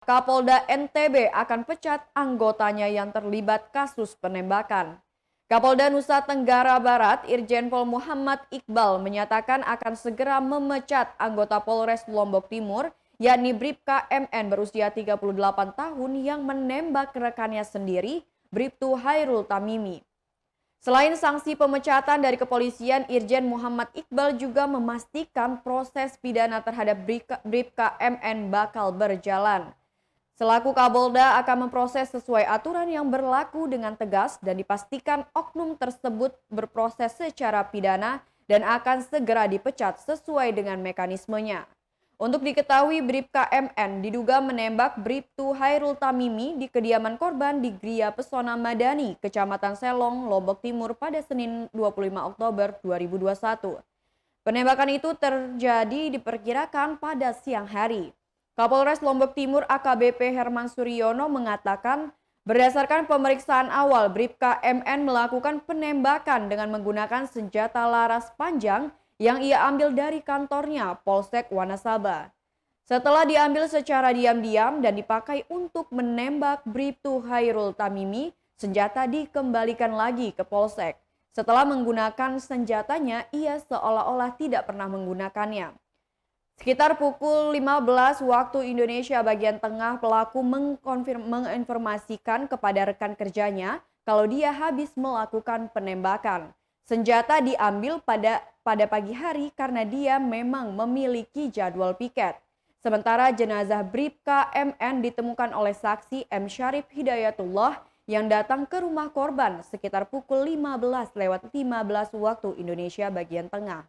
Kapolda NTB akan pecat anggotanya yang terlibat kasus penembakan. Kapolda Nusa Tenggara Barat, Irjen Pol Muhammad Iqbal menyatakan akan segera memecat anggota Polres Lombok Timur, yakni Bribka MN berusia 38 tahun yang menembak rekannya sendiri, Bribtu Hairul Tamimi. Selain sanksi pemecatan dari kepolisian, Irjen Muhammad Iqbal juga memastikan proses pidana terhadap Bribka MN bakal berjalan. Selaku Kapolda akan memproses sesuai aturan yang berlaku dengan tegas dan dipastikan oknum tersebut berproses secara pidana dan akan segera dipecat sesuai dengan mekanismenya. Untuk diketahui, Bribka MN diduga menembak Bribtu Hairul Tamimi di kediaman korban di Gria Pesona Madani, Kecamatan Selong, Lombok Timur pada Senin 25 Oktober 2021. Penembakan itu terjadi diperkirakan pada siang hari. Kapolres Lombok Timur AKBP Herman Suryono mengatakan berdasarkan pemeriksaan awal Bribka MN melakukan penembakan dengan menggunakan senjata laras panjang yang ia ambil dari kantornya Polsek Wanasaba. Setelah diambil secara diam-diam dan dipakai untuk menembak Bribtu Hairul Tamimi, senjata dikembalikan lagi ke Polsek. Setelah menggunakan senjatanya, ia seolah-olah tidak pernah menggunakannya. Sekitar pukul 15 waktu Indonesia bagian tengah, pelaku menginformasikan kepada rekan kerjanya kalau dia habis melakukan penembakan. Senjata diambil pada pagi hari karena dia memang memiliki jadwal piket. Sementara jenazah Bribka MN ditemukan oleh saksi M. Syarif Hidayatullah yang datang ke rumah korban sekitar pukul 15 waktu Indonesia bagian tengah.